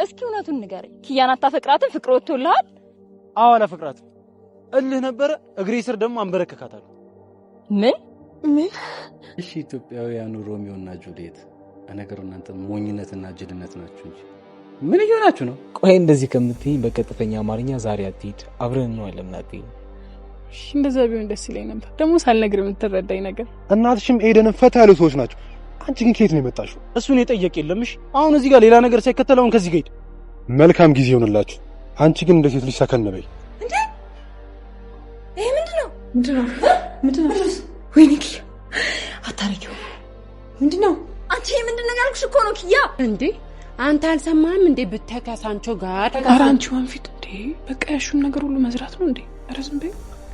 እስኪ እውነቱን ንገረኝ። ኪያን አታፈቅራትም? ፍቅር ወጥቶልሃል? አዎ አላፈቅራትም። እልህ ነበረ። እግሬ ስር ደግሞ አንበረከካታለሁ። ምን? እሺ ኢትዮጵያውያኑ ሮሚዮና ጁሊየት ነገሩ እናንተ ሞኝነትና ጅልነት ናችሁ እንጂ ምን እየሆናችሁ ነው? ቆይ እንደዚህ ከምትይኝ በቀጥተኛ አማርኛ ዛሬ አትሂድ፣ አብረን ነው አለምናትኝ። እሺ እንደዛ ቢሆን ደስ ይለኝ ነበር። ደግሞ ሳልነግር የምትረዳኝ ነገር እናትሽም ኤደንን ፈታ ያሉ ሰዎች ናቸው። አንቺ ግን ከየት ነው የመጣሽው? እሱን የጠየቅ የለምሽ። አሁን እዚህ ጋር ሌላ ነገር ሳይከተለውን ከዚህ ጋር ሂድ። መልካም ጊዜ ይሆንላችሁ። አንቺ ግን እንደ ሴት ልጅ ሰከን በይ። እንዴ ይሄ ምንድነው? ወይኔ ኪያ አታረጊው። ምንድነው? አንቺ ይሄ ምንድነው ያልኩሽ እኮ ነው ኪያ። እንዴ አንተ አልሰማህም እንዴ? ብትከሳንቾ ጋር ኧረ አንቺ ወንፊት እንዴ በቃ ያሹን ነገር ሁሉ መዝራት ነው እንዴ? ኧረ ዝም በይ።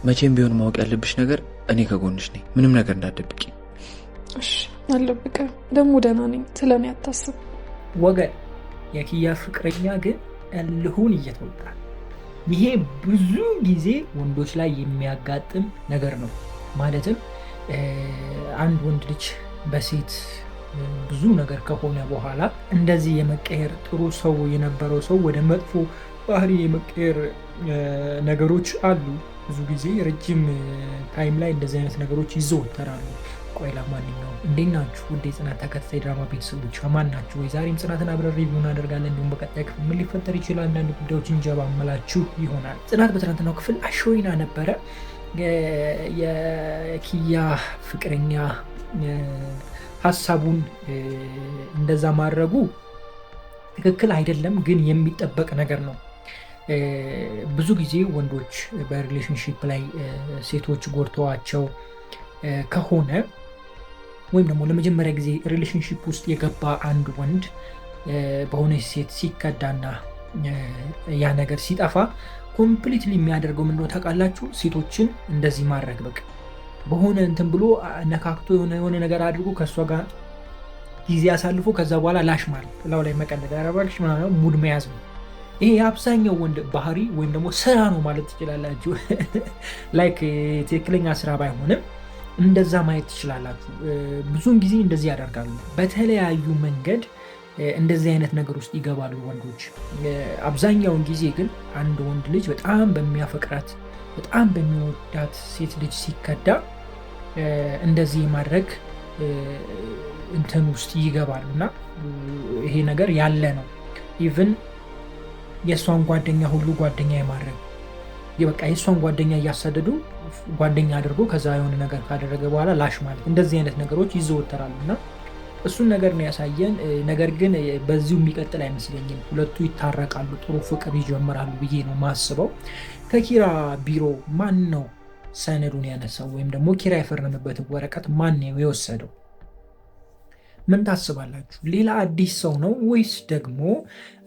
መቼም ቢሆን ማወቅ ያለብሽ ነገር እኔ ከጎንሽ ነኝ። ምንም ነገር እንዳትደብቂ እሺ? አልደብቅም። ደግሞ ደህና ነኝ። ስለኔ አታስብ ወገን። የኪያ ፍቅረኛ ግን እልሁን እየተወጣ ይሄ ብዙ ጊዜ ወንዶች ላይ የሚያጋጥም ነገር ነው። ማለትም አንድ ወንድ ልጅ በሴት ብዙ ነገር ከሆነ በኋላ እንደዚህ የመቀየር ጥሩ ሰው የነበረው ሰው ወደ መጥፎ ባህሪ የመቀየር ነገሮች አሉ። ብዙ ጊዜ ረጅም ታይም ላይ እንደዚህ አይነት ነገሮች ይዘወተራሉ። ቆይ ለማንኛውም እንዴት ናችሁ ውድ የጽናት ተከታታይ ድራማ ቤተሰቦች ከማን ናችሁ ወይ? ዛሬም ጽናትን አብረን ሪቪው እናደርጋለን። እንዲሁም በቀጣይ ክፍል ምን ሊፈጠር ይችላል አንዳንድ ጉዳዮችን ጀባ አመላችሁ ይሆናል። ጽናት በትናንትናው ክፍል አሾይና ነበረ። የኪያ ፍቅረኛ ሀሳቡን እንደዛ ማድረጉ ትክክል አይደለም፣ ግን የሚጠበቅ ነገር ነው። ብዙ ጊዜ ወንዶች በሪሌሽንሺፕ ላይ ሴቶች ጎድተዋቸው ከሆነ ወይም ደግሞ ለመጀመሪያ ጊዜ ሪሌሽንሺፕ ውስጥ የገባ አንድ ወንድ በሆነች ሴት ሲከዳና ያ ነገር ሲጠፋ ኮምፕሊትሊ የሚያደርገው ምንድነው ታውቃላችሁ? ሴቶችን እንደዚህ ማድረግ በቃ በሆነ እንትን ብሎ ነካክቶ የሆነ ነገር አድርጎ ከእሷ ጋር ጊዜ አሳልፎ ከዛ በኋላ ላሽ ማለት ላው ላይ መቀለድ ያረባልሽ ምናምን ሙድ መያዝ ነው። ይሄ የአብዛኛው ወንድ ባህሪ ወይም ደግሞ ስራ ነው ማለት ትችላላችሁ። ላይክ ትክክለኛ ስራ ባይሆንም እንደዛ ማየት ትችላላችሁ። ብዙውን ጊዜ እንደዚህ ያደርጋሉ። በተለያዩ መንገድ እንደዚህ አይነት ነገር ውስጥ ይገባሉ ወንዶች። አብዛኛውን ጊዜ ግን አንድ ወንድ ልጅ በጣም በሚያፈቅራት በጣም በሚወዳት ሴት ልጅ ሲከዳ እንደዚህ ማድረግ እንትን ውስጥ ይገባሉ እና ይሄ ነገር ያለ ነው። ኢቭን የእሷን ጓደኛ ሁሉ ጓደኛ የማድረግ በቃ የእሷን ጓደኛ እያሳደዱ ጓደኛ አድርጎ ከዛ የሆነ ነገር ካደረገ በኋላ ላሽ ማለት እንደዚህ አይነት ነገሮች ይዘወተራሉ እና እሱን ነገር ነው ያሳየን። ነገር ግን በዚሁ የሚቀጥል አይመስለኝም። ሁለቱ ይታረቃሉ፣ ጥሩ ፍቅር ይጀምራሉ ብዬ ነው ማስበው። ከኪራ ቢሮ ማን ነው ሰነዱን ያነሳው ወይም ደግሞ ኪራ የፈረመበትን ወረቀት ማን ነው የወሰደው? ምን ታስባላችሁ? ሌላ አዲስ ሰው ነው ወይስ ደግሞ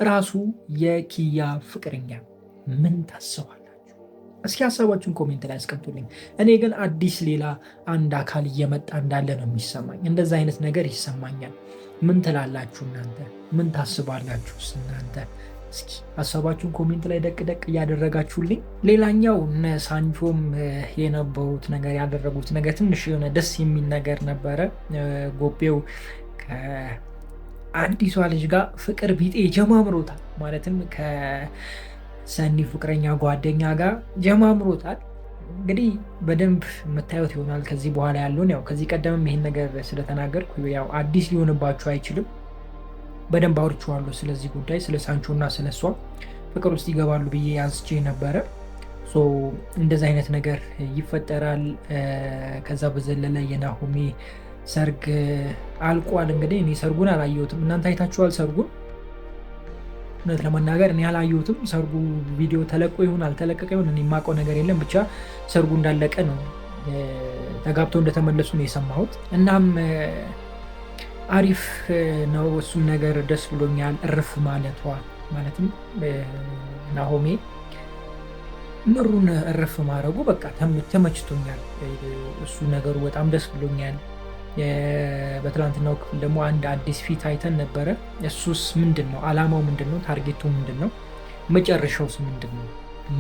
ራሱ የኪያ ፍቅረኛ? ምን ታስባላችሁ? እስኪ ሀሳባችሁን ኮሜንት ላይ አስቀምጡልኝ። እኔ ግን አዲስ ሌላ አንድ አካል እየመጣ እንዳለ ነው የሚሰማኝ። እንደዛ አይነት ነገር ይሰማኛል። ምን ትላላችሁ እናንተ? ምን ታስባላችሁ እናንተ? እስኪ ሀሳባችሁን ኮሜንት ላይ ደቅ እያደረጋችሁልኝ። ሌላኛው እነ ሳንቾም የነበሩት ነገር ያደረጉት ነገር ትንሽ የሆነ ደስ የሚል ነገር ነበረ። ጎቤው ከአዲሷ ልጅ ጋር ፍቅር ቢጤ ጀማምሮታል። ማለትም ከሰኒ ፍቅረኛ ጓደኛ ጋር ጀማምሮታል። እንግዲህ በደንብ የምታዩት ይሆናል ከዚህ በኋላ ያለውን። ያው ከዚህ ቀደምም ይህን ነገር ስለተናገርኩ ያው አዲስ ሊሆንባችሁ አይችልም። በደንብ አውርቼዋለሁ ስለዚህ ጉዳይ፣ ስለ ሳንቾ እና ስለ እሷ ፍቅር ውስጥ ይገባሉ ብዬ አንስቼ ነበረ። እንደዚህ አይነት ነገር ይፈጠራል። ከዛ በዘለለ የናሆሜ ሰርግ አልቋል። እንግዲህ እኔ ሰርጉን አላየሁትም። እናንተ አይታችኋል ሰርጉን? እውነት ለመናገር እኔ አላየሁትም። ሰርጉ ቪዲዮ ተለቆ ይሁን አልተለቀቀ ይሁን እኔ የማውቀው ነገር የለም። ብቻ ሰርጉ እንዳለቀ ነው፣ ተጋብተው እንደተመለሱ ነው የሰማሁት። እናም አሪፍ ነው። እሱም ነገር ደስ ብሎኛል። እርፍ ማለቷ ማለትም ናሆሜ ምሩን እርፍ ማድረጉ በቃ ተመችቶኛል። እሱ ነገሩ በጣም ደስ ብሎኛል። በትላንትናው ክፍል ደግሞ አንድ አዲስ ፊት አይተን ነበረ። እሱስ ምንድን ነው? አላማው ምንድን ነው? ታርጌቱ ምንድን ነው? መጨረሻውስ ምንድን ነው?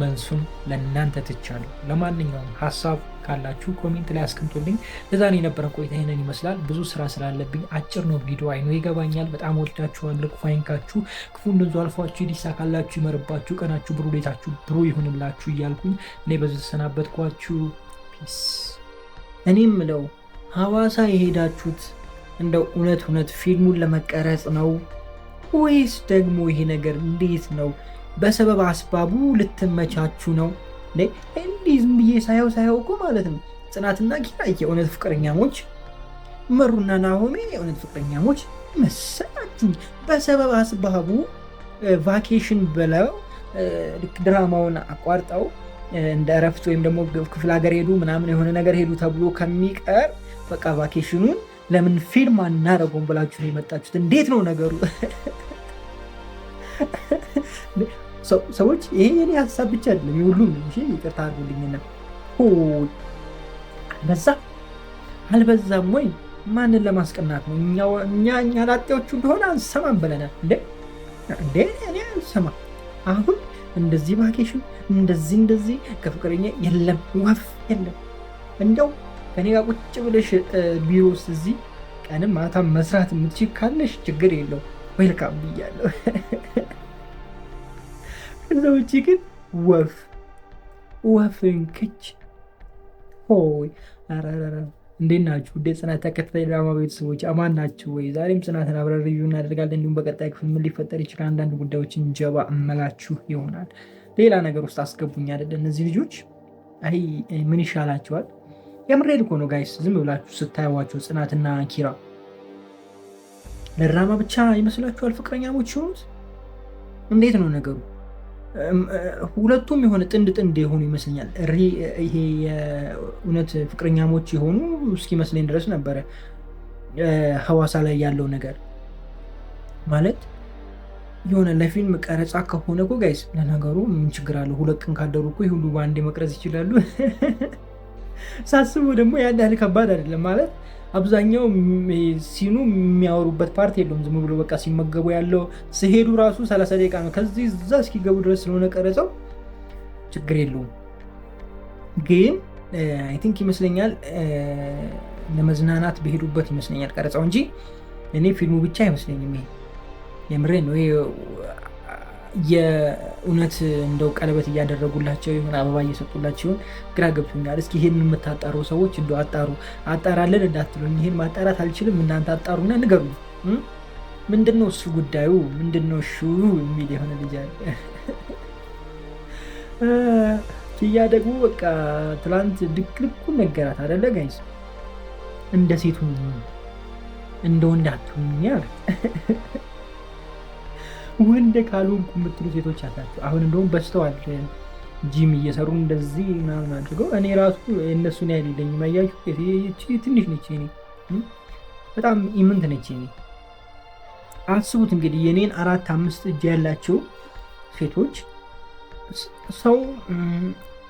መልሱን ለእናንተ ትቻለሁ። ለማንኛውም ሀሳብ ካላችሁ ኮሜንት ላይ አስቀምጡልኝ። ለዛሬ የነበረ ቆይታ ይሄንን ይመስላል። ብዙ ስራ ስላለብኝ አጭር ነው ቪዲዮ አይኖ ይገባኛል። በጣም ወዳችኋለሁ። ክፉ አይንካችሁ፣ ክፉ እንደዙ አልፏችሁ፣ ይሳካላችሁ፣ ይመርባችሁ፣ ቀናችሁ ብሩ፣ ሌታችሁ ብሩ ይሁንላችሁ እያልኩኝ እኔ በዚህ ተሰናበትኳችሁ። ፒስ። እኔ ምለው ሐዋሳ የሄዳችሁት እንደው እውነት ፊልሙን ለመቀረጽ ነው ወይስ ደግሞ ይሄ ነገር እንዴት ነው? በሰበብ አስባቡ ልትመቻችሁ ነው? እንዲህ ዝም ብዬ ሳየው እኮ ማለት ነው ጽናትና ኪራ የእውነት ፍቅረኛሞች፣ መሩና ናሆሜ የእውነት ፍቅረኛሞች መሰላችሁ። በሰበብ አስባቡ ቫኬሽን ብለው ልክ ድራማውን አቋርጠው እንደ እረፍት ወይም ደግሞ ክፍለ ሀገር ሄዱ ምናምን የሆነ ነገር ሄዱ ተብሎ ከሚቀር በቃ ቫኬሽኑን ለምን ፊልም አናደርገውም ብላችሁ ነው የመጣችሁት? እንዴት ነው ነገሩ? ሰዎች ይሄ የኔ ሀሳብ ብቻ አይደለም፣ የሁሉም ነው። እሺ ይቅርታ አድርጉልኝና አልበዛም ወይ? ማንን ለማስቀናት ነው? እኛ ላጤዎቹ እንደሆነ አንሰማም ብለናል እንዴ? እኔ አንሰማም። አሁን እንደዚህ ቫኬሽን እንደዚህ ከፍቅረኛ የለም ወፍ የለም። እንደው ከኔ ጋር ቁጭ ብለሽ ቢሮ ውስጥ እዚህ ቀንም ማታም መስራት የምትችል ካለሽ ችግር የለው ዌልካም ብያለሁ። ከዛ ውጭ ግን ወፍን ክች ሆይ አራራራ። እንዴት ናችሁ? ውድ ጽናት ተከታታይ ድራማ ቤተሰቦች አማን ናችሁ ወይ? ዛሬም ጽናትን አብረን ሪቪው እናደርጋለን። እንዲሁም በቀጣይ ክፍል ምን ሊፈጠር ይችላል አንዳንድ ጉዳዮችን ጀባ እመላችሁ ይሆናል። ሌላ ነገር ውስጥ አስገቡኝ አይደለ እነዚህ ልጆች። አይ ምን ይሻላቸዋል? የምሬድ እኮ ነው ጋይስ። ዝም ብላችሁ ስታዩዋቸው ጽናትና ኪራ ለድራማ ብቻ ይመስላችኋል ፍቅረኛሞች የሆኑት? እንዴት ነው ነገሩ? ሁለቱም የሆነ ጥንድ የሆኑ ይመስለኛል። ይሄ የእውነት ፍቅረኛሞች የሆኑ እስኪመስለኝ ድረስ ነበረ ሐዋሳ ላይ ያለው ነገር ማለት የሆነ ለፊልም ቀረጻ ከሆነ እኮ ጋይስ፣ ለነገሩ ምን ችግር አለው? 2 ቀን ካደሩ እኮ ሁሉ በአንዴ መቅረጽ ይችላሉ። ሳስቡ ደግሞ ያን ያህል ከባድ አይደለም ማለት አብዛኛው ሲኑ የሚያወሩበት ፓርት የለውም። ዝም ብሎ በቃ ሲመገቡ ያለው ሲሄዱ ራሱ 30 ደቂቃ ነው። ከዚህ እዛ እስኪገቡ ድረስ ስለሆነ ቀረጸው ችግር የለውም። ግን አይ ቲንክ ይመስለኛል ለመዝናናት በሄዱበት ይመስለኛል ቀረጻው እንጂ እኔ ፊልሙ ብቻ አይመስለኝም። ይሄ የምሬ ነው። የእውነት እንደው ቀለበት እያደረጉላቸው ይሁን አበባ እየሰጡላቸው ይሁን ግራ ገብቶኛል። እስኪ ይሄን የምታጣሩ ሰዎች እንደው አጣራለን እንዳትሉኝ። ይሄን ማጣራት አልችልም፣ እናንተ አጣሩና ንገሩ። ምንድነው እሱ ጉዳዩ ምንድነው እሹ የሚል የሆነ ልጅ አለ። ኪያ ደግሞ በቃ ትላንት ድክልኩን ነገራት አይደለ ጋይስ? እንደ ሴቱ እንደ ወንድ አትሁኝ አለ። ወንድ ካልሆንኩ የምትሉ ሴቶች አላቸው። አሁን እንደውም በስተዋል ጂም እየሰሩ እንደዚህ ምናምን አድርገው። እኔ ራሱ እነሱን ያህል የለኝም። አያችሁ ትንሽ ነች፣ እኔ በጣም ኢምንት ነች። እኔ አስቡት እንግዲህ የኔን 4-5 እጅ ያላቸው ሴቶች ሰው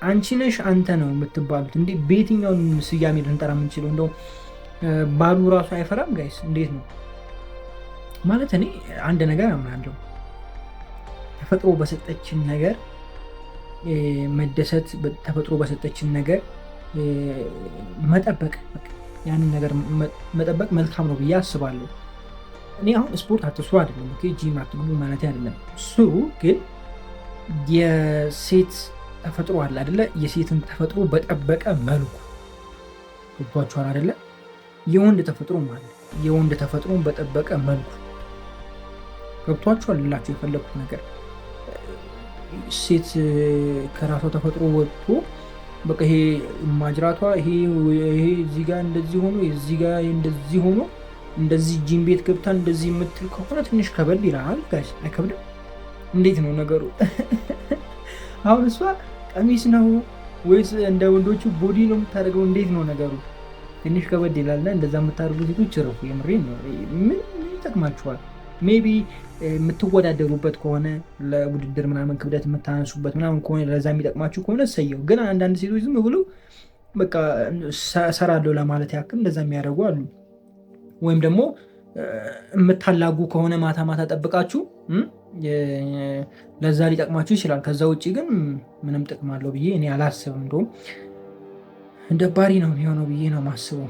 አንቺ ነሽ አንተ ነው የምትባሉት። እንዴ በየትኛውን ስያሜ ልንጠራ የምንችለው? እንደው ባሉ ራሱ አይፈራም ጋይስ። እንዴት ነው ማለት? እኔ አንድ ነገር አምናለሁ፣ ተፈጥሮ በሰጠችን ነገር መደሰት፣ ተፈጥሮ በሰጠችን ነገር መጠበቅ፣ ያንን ነገር መጠበቅ መልካም ነው ብዬ አስባለሁ። እኔ አሁን ስፖርት አትስሩ አይደለም፣ ጂም አትግቡ ማለት አይደለም። ስሩ፣ ግን የሴት ተፈጥሮ አለ አይደለ? የሴትን ተፈጥሮ በጠበቀ መልኩ ገብቷችኋል አይደለ? የወንድ ተፈጥሮ ማለት የወንድ ተፈጥሮን በጠበቀ መልኩ ገብቷችኋል ልላችሁ የፈለኩት ነገር። ሴት ከራሷ ተፈጥሮ ወጥቶ በቃ ይሄ ማጅራቷ ይሄ እዚህ ጋር እንደዚህ ሆኖ እዚህ ጋር እንደዚህ ሆኖ እንደዚህ ጂም ቤት ገብታ እንደዚህ የምትል ከሆነ ትንሽ ከበድ ይላል ጋይስ። አይከብድም? እንዴት ነው ነገሩ? አሁን እሷ ቀሚስ ነው ወይስ እንደ ወንዶቹ ቦዲ ነው የምታደርገው? እንዴት ነው ነገሩ? ትንሽ ከበድ ይላልና እንደዛ የምታደርጉ ሴቶች ረፉ። የምሬን ነው። ምን ይጠቅማችኋል? ሜቢ የምትወዳደሩበት ከሆነ ለውድድር ምናምን ክብደት የምታነሱበት ምናምን ከሆነ ለዛ የሚጠቅማችሁ ከሆነ እሰየው። ግን አንዳንድ ሴቶች ዝም ብሎ በቃ ሰራለሁ ለማለት ያክል እንደዛ የሚያደርጉ አሉ። ወይም ደግሞ የምታላጉ ከሆነ ማታ ማታ ጠብቃችሁ ለዛ ሊጠቅማችሁ ይችላል። ከዛ ውጭ ግን ምንም ጥቅም አለው ብዬ እኔ አላስብም። እንደውም ደባሪ ነው የሚሆነው ብዬ ነው ማስበው።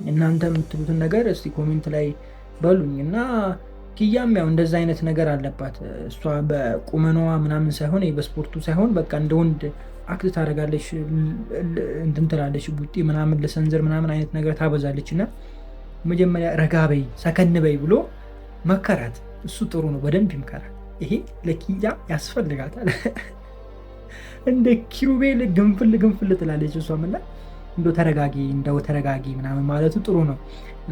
እናንተ የምትሉትን ነገር እስቲ ኮሜንት ላይ በሉኝ። እና ኪያም ያው እንደዛ አይነት ነገር አለባት። እሷ በቁመኗ ምናምን ሳይሆን በስፖርቱ ሳይሆን በቃ እንደ ወንድ አክት ታደርጋለች፣ እንትን ትላለች፣ ቡጢ ምናምን ለሰንዘር ምናምን አይነት ነገር ታበዛለች። እና መጀመሪያ ረጋ በይ ሰከን በይ ብሎ መከራት። እሱ ጥሩ ነው፣ በደንብ ይምከራል። ይሄ ለኪያ ያስፈልጋታል። እንደ ኪሩቤል ግንፍል ትላለች እሷ። ምና እንደው ተረጋጊ ምናምን ማለቱ ጥሩ ነው።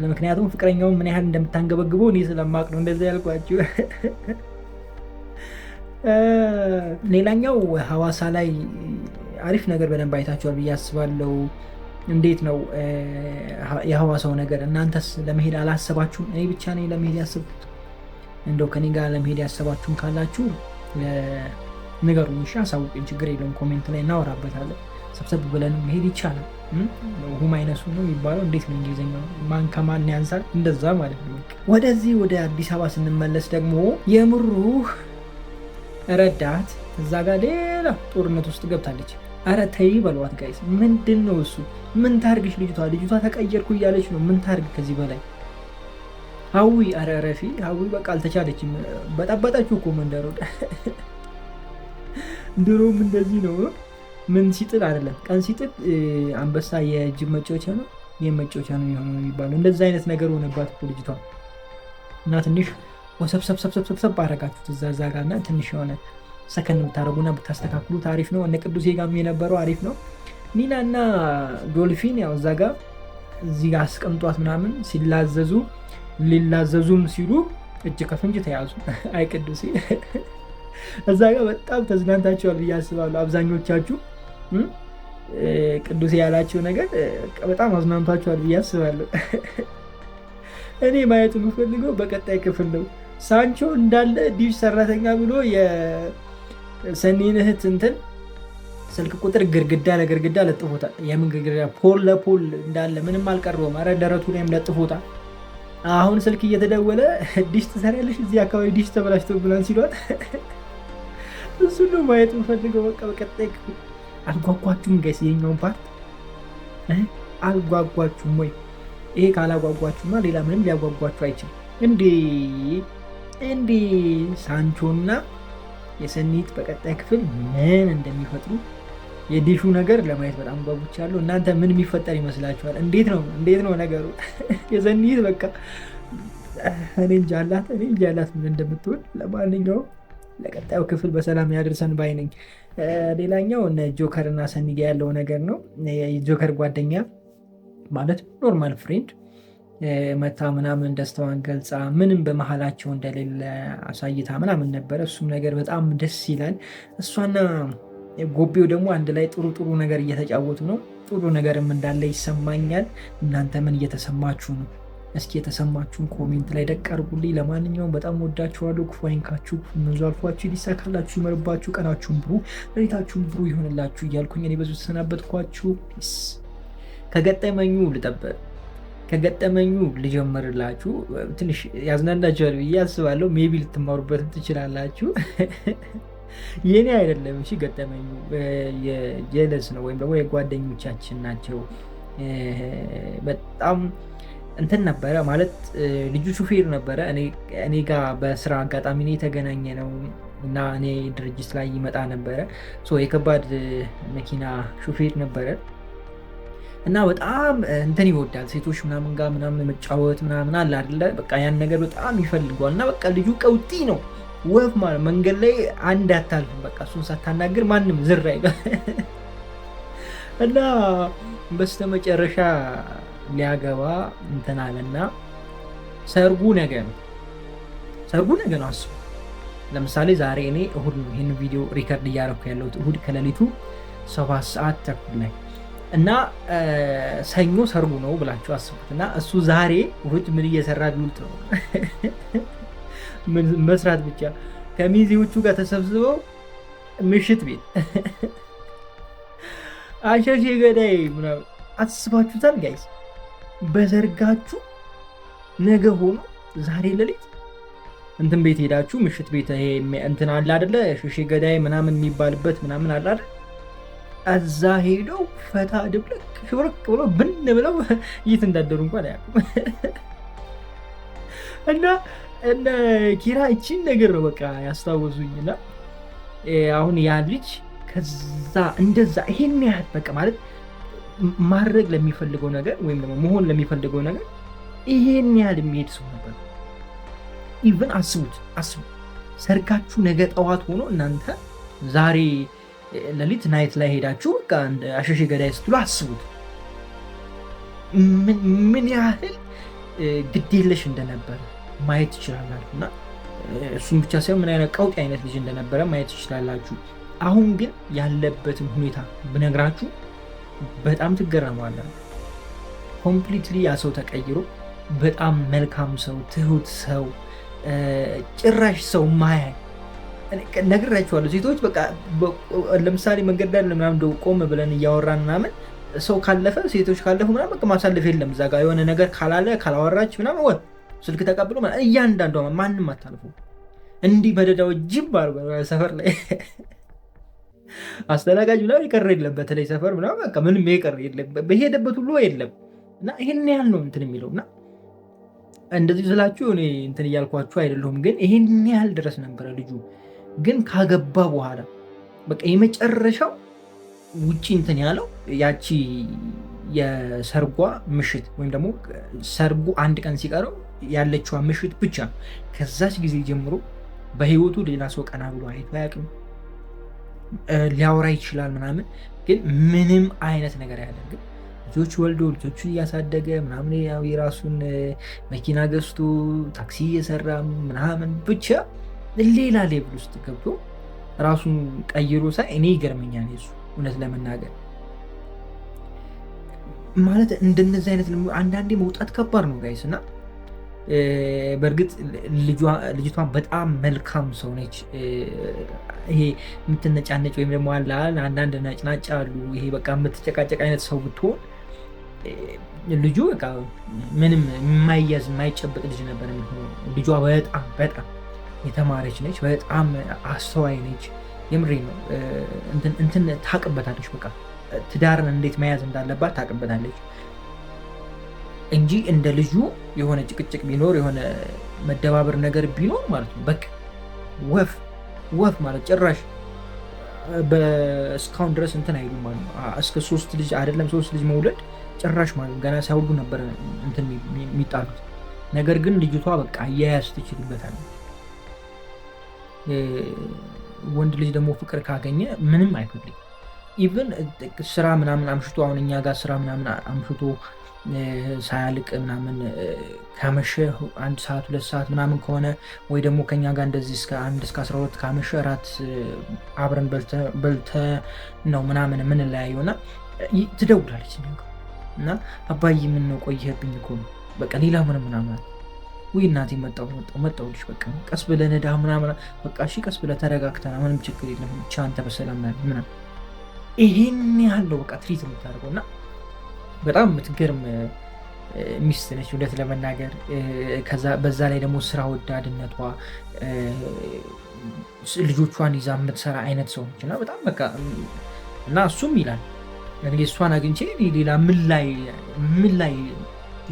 ምክንያቱም ፍቅረኛውን ምን ያህል እንደምታንገበግበው እኔ ስለማቅ ነው እንደዛ ያልኳችሁ። ሌላኛው ሐዋሳ ላይ አሪፍ ነገር በደንብ አይታችኋል ብዬ አስባለሁ። እንዴት ነው የሐዋሳው ነገር? እናንተስ ለመሄድ አላሰባችሁም? እኔ ብቻ ነኝ ለመሄድ ያሰብኩት? እንደው ከኔ ጋር ለመሄድ ያሰባችሁም ካላችሁ ንገሩኝ፣ እሺ አሳውቁኝ። ችግር የለውም፣ ኮሜንት ላይ እናወራበታለን። ሰብሰብ ብለን መሄድ ይቻላል። ሁም አይነሱ ነው የሚባለው። እንዴት ነው እንግሊዝኛው? ማን ከማን ያንሳል? እንደዛ ማለት ነው። ወደዚህ ወደ አዲስ አበባ ስንመለስ ደግሞ የምሩ ረዳት እዛ ጋር ሌላ ጦርነት ውስጥ ገብታለች። አረ ተይ በሏት ጋይስ። ምንድን ነው እሱ? ምን ታርግሽ ልጅቷ ተቀየርኩ እያለች ነው። ምን ታርግ ከዚህ በላይ? ሀዊ አረ ረፊ ሀዊ በቃ አልተቻለችም። በጠበጠችው እኮ መንደሮ። ድሮም እንደዚህ ነው። ምን ሲጥል አይደለም ቀን ሲጥል አንበሳ የጅብ መጫወቻ ነው የመጫወቻ ነው የሚሆነው የሚባለው። እንደዛ አይነት ነገር ሆነባት እኮ ልጅቷ። እና ትንሽ ወሰብሰብ አረጋችሁት እዛ ጋር እና ትንሽ የሆነ ሰከን ብታደረጉና ብታስተካክሉት አሪፍ ነው። እነ ቅዱሴ ጋር የነበረው አሪፍ ነው። ኒና እና ዶልፊን ያው እዛ ጋር እዚህ ጋር አስቀምጧት ምናምን ሊላዘዙም ሲሉ እጅ ከፍንጅ ተያዙ። አይ ቅዱሴ እዛ ጋር በጣም ተዝናንታችኋል ብዬ አስባለሁ። አብዛኞቻችሁ ቅዱሴ ያላቸው ነገር በጣም አዝናንቷችኋል ብዬ አስባለሁ። እኔ ማየት የምፈልገው በቀጣይ ክፍል ነው። ሳንቾ እንዳለ ዲሽ ሰራተኛ ብሎ የሰኒን እህት እንትን ስልክ ቁጥር ግድግዳ ለግድግዳ ለጥፎታል። የምን ግድግዳ? ፖል ለፖል እንዳለ ምንም አልቀረውም። ኧረ ደረቱ ላይም ለጥፎታል። አሁን ስልክ እየተደወለ ዲሽ ትሰሪያለሽ እዚህ አካባቢ ዲሽ ተበላሽቶ ብለን ሲሏት እሱ ነው ማየት የምፈልገው። በቃ በቀጣይ ክፍል አልጓጓችሁም ጋይስ? የኛውን ፓርት አልጓጓችሁም ወይ? ይሄ ካላጓጓችሁማ ሌላ ምንም ሊያጓጓችሁ አይችልም። እንዴ ሳንቾና የሰኒት በቀጣይ ክፍል ምን እንደሚፈጥሩ የዲሹ ነገር ለማየት በጣም ጓጉቻለሁ። እናንተ ምን የሚፈጠር ይመስላችኋል? እንዴት ነው ነገሩ? የሰኒት በቃ እኔ እንጃ አላት ምን እንደምትሆን። ለማንኛውም ለቀጣዩ ክፍል በሰላም ያደርሰን ባይ ነኝ። ሌላኛው እነ ጆከር እና ሰኒ ጋ ያለው ነገር ነው። የጆከር ጓደኛ ማለት ኖርማል ፍሬንድ መታ ምናምን ደስታዋን ገልጻ ምንም በመሀላቸው እንደሌለ አሳይታ ምናምን ነበረ። እሱም ነገር በጣም ደስ ይላል። እሷና ጎቤው ደግሞ አንድ ላይ ጥሩ ነገር እየተጫወቱ ነው። ጥሩ ነገርም እንዳለ ይሰማኛል። እናንተ ምን እየተሰማችሁ ነው? እስኪ የተሰማችሁን ኮሜንት ላይ ደቅ አድርጉልኝ። ለማንኛውም በጣም ወዳችኋለሁ። ክፉ አይንካችሁ፣ መንዙ አልፏችሁ፣ ሊሳካላችሁ፣ ይመርባችሁ፣ ቀናችሁን ብሩ፣ ሌሊታችሁን ብሩ ይሆንላችሁ እያልኩኝ እኔ በዙ ተሰናበትኳችሁ። ከገጠመኙ ልጀምርላችሁ። ትንሽ ያዝናናችኋል ብዬ አስባለሁ። ሜቢ ልትማሩበትም ትችላላችሁ። የኔ አይደለም እሺ፣ ገጠመኙ የጀለስ ነው ወይም ደግሞ የጓደኞቻችን ናቸው። በጣም እንትን ነበረ ማለት ልጁ ሹፌር ነበረ። እኔ ጋር በስራ አጋጣሚ የተገናኘ ነው እና እኔ ድርጅት ላይ ይመጣ ነበረ። የከባድ መኪና ሹፌር ነበረ እና በጣም እንትን ይወዳል። ሴቶች ምናምን ጋር ምናምን መጫወት ምናምን አለ አይደለ? በቃ ያን ነገር በጣም ይፈልገዋል። እና በቃ ልጁ ቀውጢ ነው። ወፍ ማለት መንገድ ላይ አንድ አታልፍም። በቃ እሱን ሳታናግር ማንም ዝር አይልም። እና በስተመጨረሻ ሊያገባ እንትን አለና ሰርጉ ነገ ነው። አስቡ። ለምሳሌ ዛሬ እኔ እሁድ ነው ይህን ቪዲዮ ሪከርድ እያደረኩ ያለሁት እሁድ ከሌሊቱ 7 ሰዓት ተኩል ላይ እና ሰኞ ሰርጉ ነው ብላችሁ አስቡት። እና እሱ ዛሬ እሁድ ምን እየሰራ ሉት ነው መስራት ብቻ ከሚዜዎቹ ጋር ተሰብስበው ምሽት ቤት አሸሼ ገዳይ ምናምን አስባችሁታል ጋይስ? በሰርጋችሁ ነገ ሆኖ ዛሬ ሌሊት እንትን ቤት ሄዳችሁ ምሽት ቤት ይሄ እንትን አለ አይደለ ሽሼ ገዳይ ምናምን የሚባልበት ምናምን አለ አይደል? እዛ ሄደው ፈታ ድብልቅ ሽብርቅ ብሎ ብን ብለው የት እንዳደሩ እንኳን አያውቁም። እና እነ ኪራ እቺን ነገር ነው በቃ ያስታወሱኝና አሁን ያ ልጅ ከዛ እንደዛ ይሄን ያህል በቃ ማለት ማድረግ ለሚፈልገው ነገር ወይም ደግሞ መሆን ለሚፈልገው ነገር ይሄን ያህል የሚሄድ ሰው ነበር። ኢቭን አስቡት ሰርጋችሁ ነገ ጠዋት ሆኖ እናንተ ዛሬ ሌሊት ናይት ላይ ሄዳችሁ በቃ አሸሼ ገዳይ ስትሉ አስቡት ምን ያህል ግዴለሽ እንደነበረ ማየት ትችላላችሁ። እና እሱም ብቻ ሳይሆን ምን አይነት ቀውጢ አይነት ልጅ እንደነበረ ማየት ትችላላችሁ። አሁን ግን ያለበትን ሁኔታ ብነግራችሁ በጣም ትገረማላችሁ። ኮምፕሊትሊ ያ ሰው ተቀይሮ በጣም መልካም ሰው፣ ትሁት ሰው፣ ጭራሽ ሰው ማያ ነግራችኋለሁ። ሴቶች በቃ ለምሳሌ መንገድ ላይ ምናምን ቆም ብለን እያወራን ምናምን ሰው ካለፈ ሴቶች ካለፉ ምናምን በቃ ማሳለፍ የለም። እዛ ጋር የሆነ ነገር ካላለ ካላወራች ምናምን ስልክ ተቀብሎ እያንዳንዷ ማንም አታልፉ። እንዲህ በደዳው ጅብ አርጎ ሰፈር ላይ አስተናጋጅ ምናምን የቀረ የለም። በተለይ ሰፈር ምናምን በቃ ምንም የቀረ የለም። በሄደበት ሁሉ የለም። እና ይሄን ያህል ነው እንትን የሚለው እና እንደዚህ ስላችሁ እኔ እንትን እያልኳችሁ አይደለሁም፣ ግን ይሄን ያህል ድረስ ነበረ ልጁ። ግን ካገባ በኋላ በቃ የመጨረሻው ውጪ እንትን ያለው ያቺ የሰርጓ ምሽት ወይም ደግሞ ሰርጉ አንድ ቀን ሲቀረው ያለችዋ ምሽት ብቻ። ከዛች ጊዜ ጀምሮ በህይወቱ ሌላ ሰው ቀና ብሎ አይቶ አያውቅም። ሊያወራ ይችላል ምናምን፣ ግን ምንም አይነት ነገር አያደርግም። ልጆች ወልዶ ልጆቹን እያሳደገ ምናምን የራሱን መኪና ገዝቶ ታክሲ እየሰራ ምናምን ብቻ ሌላ ሌብል ውስጥ ገብቶ ራሱን ቀይሮ ሳይ እኔ ይገርመኛል። የሱ እውነት ለመናገር ማለት እንደነዚህ አይነት አንዳንዴ መውጣት ከባድ ነው ጋይስ። እና በእርግጥ ልጅቷን በጣም መልካም ሰው ነች። ይሄ የምትነጫነጭ ወይም ደግሞ አንዳንድ ነጭናጭ አሉ። ይሄ በቃ የምትጨቃጨቅ አይነት ሰው ብትሆን ልጁ በቃ ምንም የማይያዝ የማይጨበጥ ልጅ ነበር የሚሆነው። ልጇ በጣም የተማረች ነች፣ በጣም አስተዋይ ነች። የምሬ ነው። እንትን ታቅበታለች። በቃ ትዳርን እንዴት መያዝ እንዳለባት ታቅበታለች እንጂ እንደ ልጁ የሆነ ጭቅጭቅ ቢኖር የሆነ መደባበር ነገር ቢኖር ማለት ነው በቃ ወፍ ማለት ጭራሽ እስካሁን ድረስ እንትን አይሉ ማለት ነው። እስከ 3 ልጅ አይደለም 3 ልጅ መውለድ ጭራሽ ማለት ገና ሳይወልዱ ነበር እንትን የሚጣሉት። ነገር ግን ልጅቷ በቃ አያያዝ ትችልበታለች። ወንድ ልጅ ደግሞ ፍቅር ካገኘ ምንም አይፈልግም። ኢቭን ስራ ምናምን አምሽቶ አሁን እኛ ጋር ስራ ምናምን አምሽቶ ሳያልቅ ምናምን ካመሸ 1 ሰዓት 2 ሰዓት ምናምን ከሆነ ወይ ደግሞ ከኛ ጋር እንደዚህ እስከ 1 እስከ 12 ካመሸ እራት አብረን በልተ ነው ምናምን የምንለያየው እና ትደውላለች እና አባዬ ምን ነው ቆየህብኝ እኮ ነው በቃ ሌላ ምናምን ወይ እናቴ መጣሁልሽ በቃ ቀስ ብለህ ነዳ ምናምን በቃ እሺ ቀስ ብለህ ተረጋግተና ምንም ችግር የለም ብቻ አንተ በሰላም ምናምን ይሄን ያለው በቃ ትሪት የምታደርገው እና በጣም የምትገርም ሚስት ነች እውነት ለመናገር። በዛ ላይ ደግሞ ስራ ወዳድነቷ ልጆቿን ይዛ የምትሰራ አይነት ሰው ነች እና በጣም በቃ እና እሱም ይላል እኔ እሷን አግኝቼ ሌላ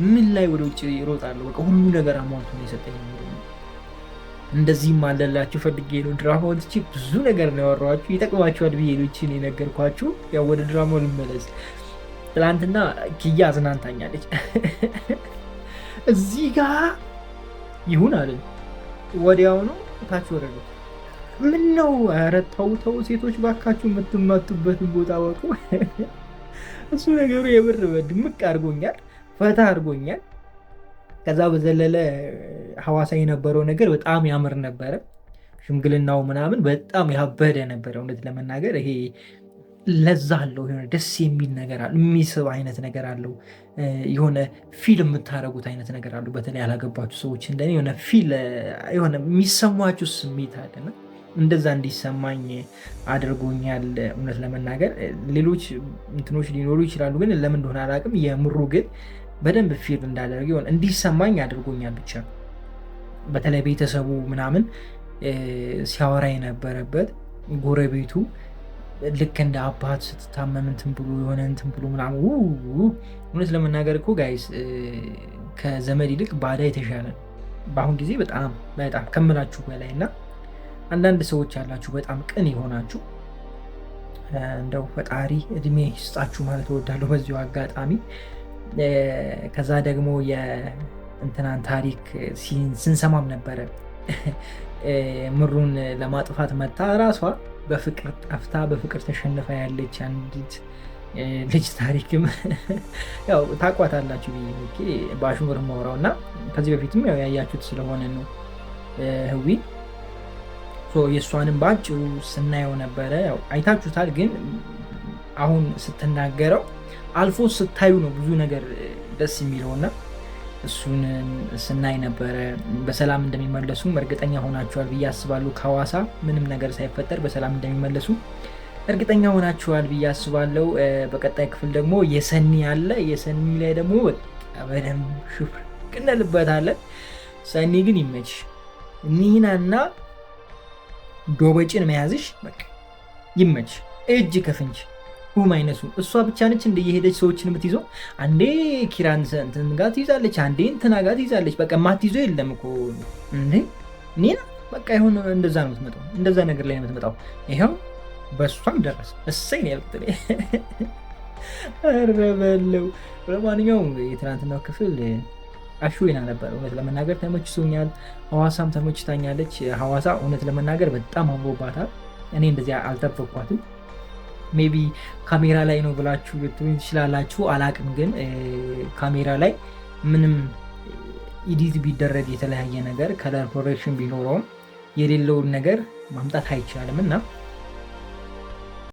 ምን ላይ ወደ ውጭ ይሮጣለሁ በቃ ሁሉ ነገር አሟልቶ ነው የሰጠኝ። እንደዚህም አለላችሁ ፈልጌ ነው። ድራማውን ትቼ ብዙ ነገር ነው ያወራኋችሁ፣ ይጠቅማችኋል ብዬ ነው የነገርኳችሁ። ያው ወደ ድራማው ልመለስ። ትላንትና ኪያ አዝናንታኛለች። እዚህ ጋር ይሁን አለ ወዲያውኑ ታች ወረደ። ምን ነው ኧረ ተው ሴቶች ባካችሁ የምትማቱበትን ቦታ ወቁ። እሱ ነገሩ የምር ድምቅ አድርጎኛል፣ ፈታ አድርጎኛል። ከዛ በዘለለ ሐዋሳ የነበረው ነገር በጣም ያምር ነበረ። ሽምግልናው ምናምን በጣም ያበደ ነበረ እውነት ለመናገር። ይሄ ለዛ አለው የሆነ ደስ የሚል ነገር አለው፣ የሚስብ አይነት ነገር አለው፣ የሆነ ፊል የምታደርጉት አይነት ነገር አለው። በተለይ ያላገባችሁ ሰዎች እንደኔ የሆነ የሚሰማችሁ ስሜት አለና እንደዛ እንዲሰማኝ አድርጎኛል እውነት ለመናገር። ሌሎች እንትኖች ሊኖሩ ይችላሉ፣ ግን ለምን እንደሆነ አላውቅም። የምሩ ግን በደንብ ፊል እንዳደርግ እንዲሰማኝ አድርጎኛል ብቻ በተለይ ቤተሰቡ ምናምን ሲያወራ የነበረበት ጎረቤቱ ልክ እንደ አባት ስትታመም እንትን ብሎ የሆነ እንትን ብሎ ምናምን እውነት ለመናገር እኮ ጋይስ ከዘመድ ይልቅ ባዳ የተሻለ ነው በአሁን ጊዜ በጣም በጣም ከምላችሁ በላይ እና አንዳንድ ሰዎች ያላችሁ በጣም ቅን የሆናችሁ እንደው ፈጣሪ እድሜ ይስጣችሁ ማለት እወዳለሁ በዚሁ አጋጣሚ። ከዛ ደግሞ የእንትናን ታሪክ ስንሰማም ነበረ ምሩን ለማጥፋት መታ ራሷ በፍቅር ጠፍታ በፍቅር ተሸንፋ ያለች አንዲት ልጅ ታሪክም ያው ታቋታላችሁ ብዬ በአሽሙር ማውራው እና ከዚህ በፊትም ያው ያያችሁት ስለሆነ ነው ህዊ የእሷንም በአጭሩ ስናየው ነበረ። ያው አይታችሁታል፣ ግን አሁን ስትናገረው አልፎ ስታዩ ነው ብዙ ነገር ደስ የሚለውና እሱን ስናይ ነበረ። በሰላም እንደሚመለሱም እርግጠኛ ሆናችኋል ብዬ አስባለሁ። ከሐዋሳ ምንም ነገር ሳይፈጠር በሰላም እንደሚመለሱ እርግጠኛ ሆናችኋል ብዬ አስባለሁ። በቀጣይ ክፍል ደግሞ የሰኒ አለ። የሰኒ ላይ ደግሞ በደንብ ሽፍር ቅነልበታለን። ሰኒ ግን ይመችሽ። ኒናና ዶበጭን መያዝሽ በቃ ይመችሽ። እጅ ከፍንጅ ማይነሱ እሷ ብቻ ነች እንደየሄደች ሰዎችን የምትይዘው። አንዴ ኪራን እንትን ጋር ትይዛለች፣ አንዴ እንትና ጋር ትይዛለች። በቃ ማትይዘው የለም እኮ እንዴ ኒና በቃ ይሁን እንደዛ ነው የምትመጣው፣ እንደዛ ነገር ላይ ነው የምትመጣው። ይኸው በእሷም ደረስ እሰይ ነው ያልኩት። ኧረ በለው። ለማንኛውም የትናንትናው ክፍል አሽዌና ነበር። እውነት ለመናገር ተመችቶኛል። ሐዋሳም ተመችታኛለች። ሐዋሳ እውነት ለመናገር በጣም አምሮባታል። እኔ እንደዚያ አልጠበቅኳትም። ሜቢ ካሜራ ላይ ነው ብላችሁ ልትሉኝ ትችላላችሁ፣ አላቅም። ግን ካሜራ ላይ ምንም ኢዲት ቢደረግ የተለያየ ነገር ከለር ኮሬክሽን ቢኖረውም የሌለውን ነገር ማምጣት አይቻልም እና